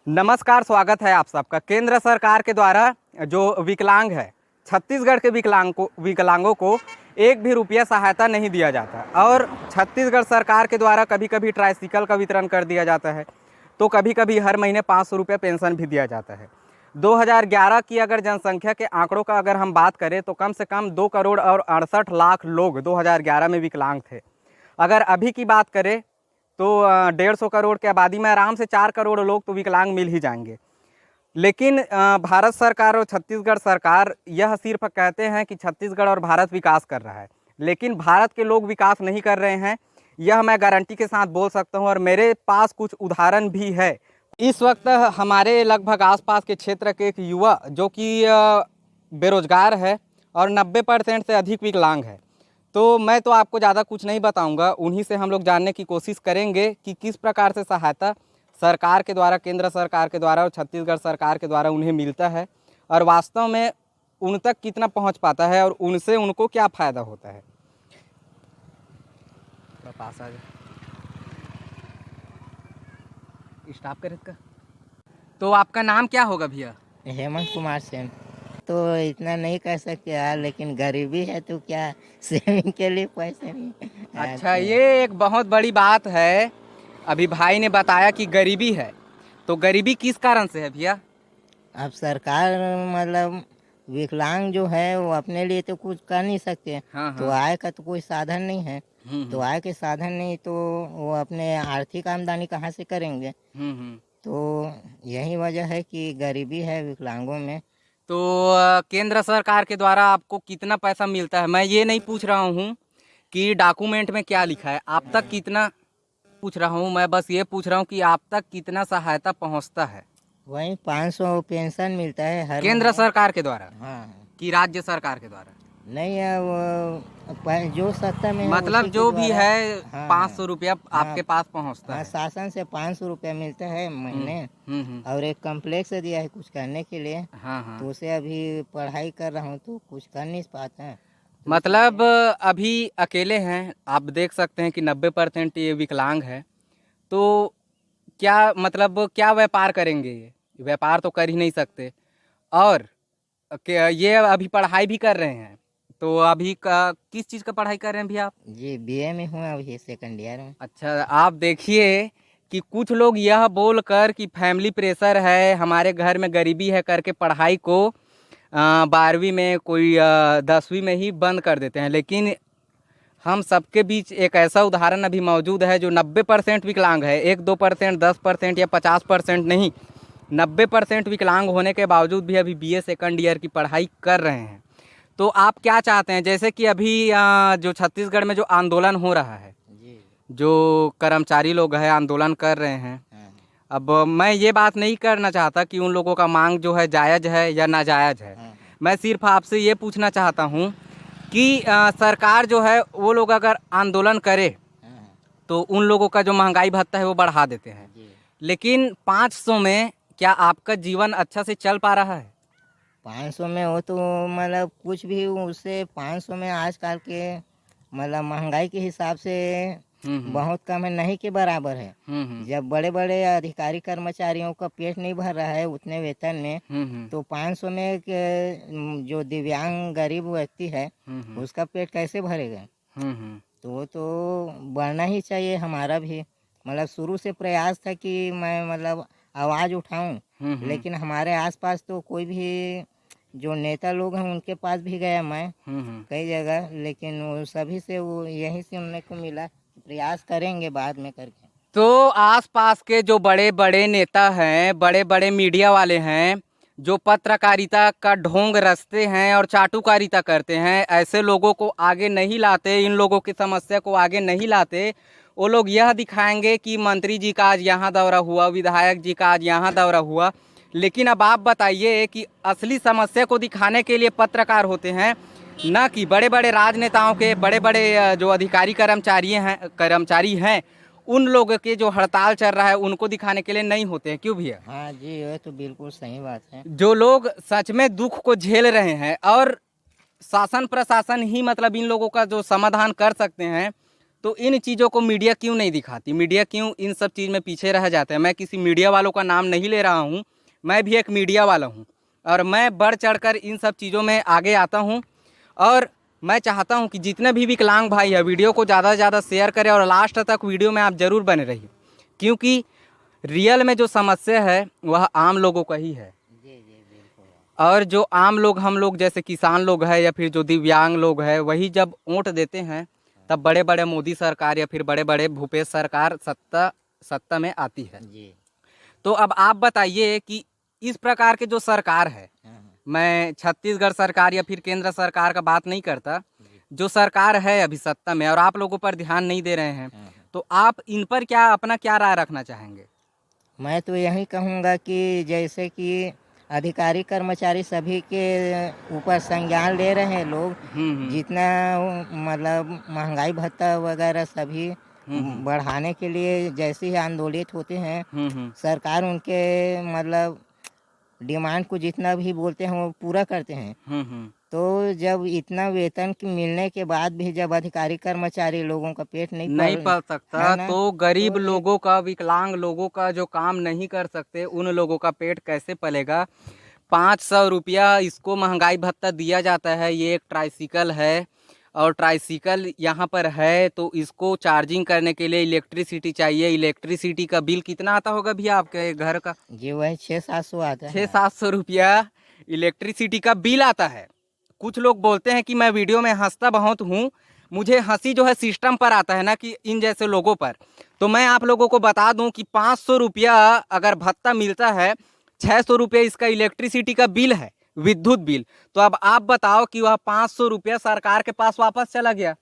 नमस्कार, स्वागत है आप सबका। केंद्र सरकार के द्वारा जो विकलांग है, छत्तीसगढ़ के विकलांगों को एक भी रुपया सहायता नहीं दिया जाता और छत्तीसगढ़ सरकार के द्वारा कभी कभी ट्राइसिकल का वितरण कर दिया जाता है, तो कभी कभी हर महीने 500 रुपये पेंशन भी दिया जाता है। 2011 की अगर जनसंख्या के आंकड़ों का अगर हम बात करें तो कम से कम 2 करोड़ और 68 लाख लोग 2011 में विकलांग थे। अगर अभी की बात करें तो 150 करोड़ की आबादी में आराम से 4 करोड़ लोग तो विकलांग मिल ही जाएंगे। लेकिन भारत सरकार और छत्तीसगढ़ सरकार यह सिर्फ कहते हैं कि छत्तीसगढ़ और भारत विकास कर रहा है, लेकिन भारत के लोग विकास नहीं कर रहे हैं, यह मैं गारंटी के साथ बोल सकता हूं। और मेरे पास कुछ उदाहरण भी है। इस वक्त हमारे लगभग आसपास के क्षेत्र के एक युवा जो कि बेरोजगार है और 90% से अधिक विकलांग है, तो मैं तो आपको ज़्यादा कुछ नहीं बताऊंगा, उन्हीं से हम लोग जानने की कोशिश करेंगे कि किस प्रकार से सहायता सरकार के द्वारा, केंद्र सरकार के द्वारा और छत्तीसगढ़ सरकार के द्वारा उन्हें मिलता है और वास्तव में उन तक कितना पहुंच पाता है और उनसे उनको क्या फ़ायदा होता है। पास आ जाए स्टॉप करे का। तो आपका नाम क्या होगा भैया? हेमंत कुमार सेन। तो इतना नहीं कर सकते यार, लेकिन गरीबी है तो क्या, सेविंग के लिए पैसे नहीं। अच्छा, ये एक बहुत बड़ी बात है। अभी भाई ने बताया कि गरीबी है, तो गरीबी किस कारण से है भैया? अब सरकार मतलब विकलांग जो है वो अपने लिए तो कुछ कर नहीं सकते। हाँ तो हाँ। आय का तो कोई साधन नहीं है। तो आय के साधन नहीं तो वो अपने आर्थिक आमदनी कहाँ से करेंगे। तो यही वजह है कि गरीबी है विकलांगों में। तो केंद्र सरकार के द्वारा आपको कितना पैसा मिलता है? मैं ये नहीं पूछ रहा हूँ कि डॉक्यूमेंट में क्या लिखा है, आप तक कितना पूछ रहा हूँ। मैं बस ये पूछ रहा हूँ कि आप तक कितना सहायता पहुँचता है वही 500 पेंशन मिलता है हर केंद्र महीने। सरकार के द्वारा हाँ, कि राज्य सरकार के द्वारा? नहीं है वो जो सत्ता में है मतलब उसी के जो भी द्वारा। है हाँ 500 रुपया हाँ आपके पास पहुँचता हाँ, है। शासन से 500 रुपया मिलता है महीने। हम्म। और एक कम्प्लेक्स दिया है कुछ करने के लिए। हाँ हाँ। तो उसे अभी पढ़ाई कर रहा हूँ तो कुछ कर नहीं पाता है। तो मतलब अभी अकेले हैं, आप देख सकते हैं कि 90% ये विकलांग है। तो क्या मतलब क्या व्यापार करेंगे? ये व्यापार तो कर ही नहीं सकते। और ये अभी पढ़ाई भी कर रहे हैं, तो अभी का किस चीज़ का पढ़ाई कर रहे हैं भैया आप? जी बीए में हूँ अभी, सेकंड ईयर में। अच्छा, आप देखिए कि कुछ लोग यह बोलकर कि फैमिली प्रेशर है, हमारे घर में गरीबी है करके पढ़ाई को 12वीं में, कोई 10वीं में ही बंद कर देते हैं। लेकिन हम सबके बीच एक ऐसा उदाहरण अभी मौजूद है जो 90% विकलांग है। 1-2%, 10% या 50% नहीं, 90% विकलांग होने के बावजूद भी अभी बीए सेकंड ईयर की पढ़ाई कर रहे हैं। तो आप क्या चाहते हैं? जैसे कि अभी जो छत्तीसगढ़ में जो आंदोलन हो रहा है, जी। जो कर्मचारी लोग हैं आंदोलन कर रहे हैं, हाँ अब मैं ये बात नहीं करना चाहता कि उन लोगों का मांग जो है जायज़ है या नाजायज़ है। हाँ मैं सिर्फ आपसे ये पूछना चाहता हूँ कि सरकार जो है वो लोग अगर आंदोलन करे हाँ। तो उन लोगों का जो महंगाई भत्ता है वो बढ़ा देते हैं, जी, लेकिन 500 में क्या आपका जीवन अच्छा से चल पा रहा है? 500 में हो तो मतलब कुछ भी उससे 500 में आजकल के मतलब महंगाई के हिसाब से बहुत कम है, नहीं के बराबर है। जब बड़े बड़े अधिकारी कर्मचारियों का पेट नहीं भर रहा है उतने वेतन में, तो 500 में जो दिव्यांग गरीब व्यक्ति है उसका पेट कैसे भरेगा। तो वो तो बढ़ना ही चाहिए। हमारा भी मतलब शुरू से प्रयास था कि मैं मतलब आवाज़ उठाऊं, लेकिन हमारे आसपास तो कोई भी जो नेता लोग हैं उनके पास भी गया मैं कई जगह, लेकिन वो सभी से वो यही सुनने को मिला कि प्रयास करेंगे बाद में करके। तो आसपास के जो बड़े बड़े नेता हैं, बड़े बड़े मीडिया वाले हैं, जो पत्रकारिता का ढोंग रचते हैं और चाटुकारिता करते हैं, ऐसे लोगों को आगे नहीं लाते, इन लोगों की समस्या को आगे नहीं लाते। वो लोग यह दिखाएंगे कि मंत्री जी का आज यहाँ दौरा हुआ, विधायक जी का आज यहाँ दौरा हुआ, लेकिन अब आप बताइए कि असली समस्या को दिखाने के लिए पत्रकार होते हैं, न कि बड़े बड़े राजनेताओं के, बड़े बड़े जो अधिकारी कर्मचारी हैं उन लोगों के जो हड़ताल चल रहा है उनको दिखाने के लिए नहीं होते हैं। क्यों भैया? हाँ जी, ये तो बिल्कुल सही बात है। जो लोग सच में दुख को झेल रहे हैं और शासन प्रशासन ही मतलब इन लोगों का जो समाधान कर सकते हैं, तो इन चीज़ों को मीडिया क्यों नहीं दिखाती, मीडिया क्यों इन सब चीज़ में पीछे रह जाते हैं। मैं किसी मीडिया वालों का नाम नहीं ले रहा हूँ, मैं भी एक मीडिया वाला हूँ और मैं बढ़ चढ़कर इन सब चीज़ों में आगे आता हूँ। और मैं चाहता हूँ कि जितने भी विकलांग भाई है वीडियो को ज़्यादा से ज़्यादा शेयर करें और लास्ट तक वीडियो में आप ज़रूर बने रहिए, क्योंकि रियल में जो समस्या है वह आम लोगों का ही है। जी जी बिल्कुल। और जो आम लोग, हम लोग जैसे किसान लोग हैं या फिर जो दिव्यांग लोग हैं, वही जब वोट देते हैं तब बड़े बड़े मोदी सरकार या फिर बड़े बड़े भूपेश सरकार सत्ता में आती है। जी। तो अब आप बताइए कि इस प्रकार के जो सरकार है, मैं छत्तीसगढ़ सरकार या फिर केंद्र सरकार का बात नहीं करता, जो सरकार है अभी सत्ता में और आप लोगों पर ध्यान नहीं दे रहे हैं, तो आप इन पर अपना क्या राय रखना चाहेंगे? मैं तो यही कहूँगा कि जैसे कि अधिकारी कर्मचारी सभी के ऊपर संज्ञान ले रहे हैं लोग, जितना मतलब महंगाई भत्ता वगैरह सभी बढ़ाने के लिए जैसे ही आंदोलित होते हैं, सरकार उनके मतलब डिमांड को जितना भी बोलते हैं वो पूरा करते हैं। तो जब इतना वेतन मिलने के बाद भी जब अधिकारी कर्मचारी लोगों का पेट नहीं पाल सकता, तो गरीब लोगों का, विकलांग लोगों का जो काम नहीं कर सकते, उन लोगों का पेट कैसे पलेगा? 500 रुपया इसको महंगाई भत्ता दिया जाता है। ये एक ट्राइसिकल है और ट्राइसिकल यहाँ पर है तो इसको चार्जिंग करने के लिए इलेक्ट्रिसिटी चाहिए। इलेक्ट्रिसिटी का बिल कितना आता होगा भैया आपके घर का? जी वही 600-700 आता है। 600-700 रुपया इलेक्ट्रिसिटी का बिल आता है। कुछ लोग बोलते हैं कि मैं वीडियो में हंसता बहुत हूँ, मुझे हंसी जो है सिस्टम पर आता है ना कि इन जैसे लोगों पर। तो मैं आप लोगों को बता दूं कि 500 रुपया अगर भत्ता मिलता है, 600 रुपये इसका इलेक्ट्रिसिटी का बिल है, विद्युत बिल। तो अब आप बताओ कि वह 500 रुपया सरकार के पास वापस चला गया।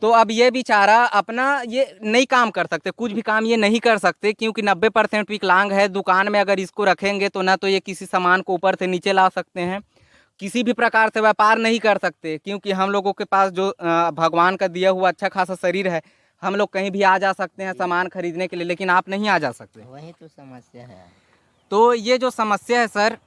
तो अब ये बेचारा अपना ये नहीं काम कर सकते, कुछ भी काम ये नहीं कर सकते, क्योंकि 90% विकलांग है। दुकान में अगर इसको रखेंगे तो ना तो ये किसी सामान को ऊपर से नीचे ला सकते हैं, किसी भी प्रकार से व्यापार नहीं कर सकते, क्योंकि हम लोगों के पास जो भगवान का दिया हुआ अच्छा खासा शरीर है, हम लोग कहीं भी आ जा सकते हैं सामान खरीदने के लिए, लेकिन आप नहीं आ जा सकते। वही तो समस्या है। तो ये जो समस्या है सर,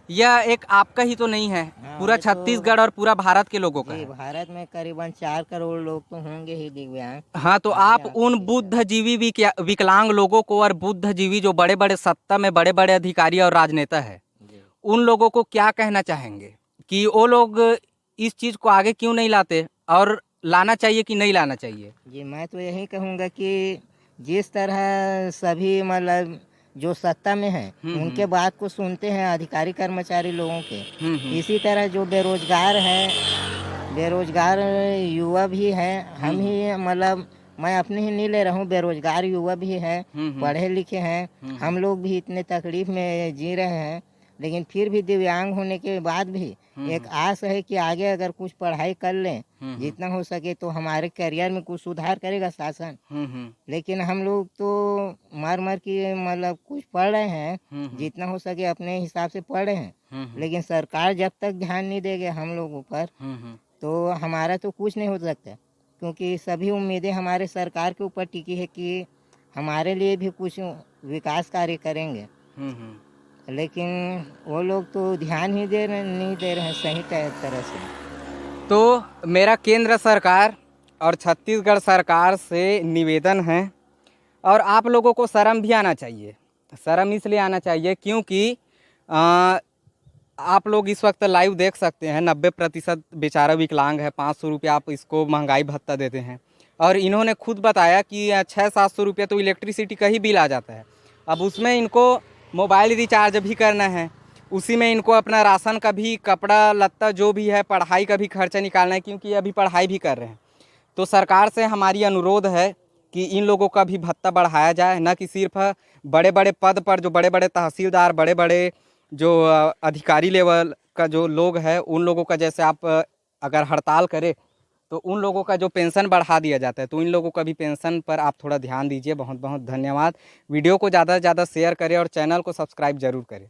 यह एक आपका ही तो नहीं है, पूरा छत्तीसगढ़ और पूरा भारत के लोगों का है। भारत में करीबन 4 करोड़ लोग तो होंगे ही दिव्यांग। हाँ, तो आप उन बुद्धिजीवी विकलांग लोगों को और बुद्धिजीवी जो बड़े बड़े सत्ता में बड़े बड़े अधिकारी और राजनेता है, उन लोगों को क्या कहना चाहेंगे कि वो लोग इस चीज़ को आगे क्यों नहीं लाते और लाना चाहिए कि नहीं लाना चाहिए? जी मैं तो यही कहूँगा कि जिस तरह सभी मतलब जो सत्ता में हैं उनके बात को सुनते हैं अधिकारी कर्मचारी लोगों के, इसी तरह जो बेरोजगार हैं, बेरोजगार युवा भी हैं, हम ही मतलब मैं अपने ही नहीं ले रहा हूँ, बेरोजगार युवा भी हैं, पढ़े लिखे हैं, हम लोग भी इतने तकलीफ में जी रहे हैं, लेकिन फिर भी दिव्यांग होने के बाद भी एक आस है कि आगे अगर कुछ पढ़ाई कर लें, जितना हो सके तो हमारे करियर में कुछ सुधार करेगा शासन। लेकिन हम लोग तो मर के मतलब कुछ पढ़ रहे हैं, जितना हो सके अपने हिसाब से पढ़ रहे हैं, लेकिन सरकार जब तक ध्यान नहीं देगी हम लोगों पर तो हमारा तो कुछ नहीं हो सकता, क्योंकि सभी उम्मीदें हमारे सरकार के ऊपर टिकी है कि हमारे लिए भी कुछ विकास कार्य करेंगे। लेकिन वो लोग तो ध्यान ही नहीं दे रहे हैं सही तरह से। तो मेरा केंद्र सरकार और छत्तीसगढ़ सरकार से निवेदन है, और आप लोगों को शर्म भी आना चाहिए। शर्म इसलिए आना चाहिए क्योंकि आप लोग इस वक्त लाइव देख सकते हैं 90% बेचारा विकलांग है, 500 रुपया आप इसको महंगाई भत्ता देते हैं, और इन्होंने खुद बताया कि 600-700 रुपये तो इलेक्ट्रिसिटी का ही बिल आ जाता है। अब उसमें इनको मोबाइल रिचार्ज भी करना है, उसी में इनको अपना राशन का भी, कपड़ा लत्ता जो भी है, पढ़ाई का भी खर्चा निकालना है, क्योंकि अभी पढ़ाई भी कर रहे हैं। तो सरकार से हमारी अनुरोध है कि इन लोगों का भी भत्ता बढ़ाया जाए, न कि सिर्फ बड़े बड़े पद पर जो बड़े बड़े तहसीलदार, बड़े बड़े जो अधिकारी लेवल का जो लोग हैं, उन लोगों का जैसे आप अगर हड़ताल करें तो उन लोगों का जो पेंशन बढ़ा दिया जाता है, तो इन लोगों का भी पेंशन पर आप थोड़ा ध्यान दीजिए। बहुत बहुत धन्यवाद। वीडियो को ज़्यादा से ज़्यादा शेयर करें और चैनल को सब्सक्राइब ज़रूर करें।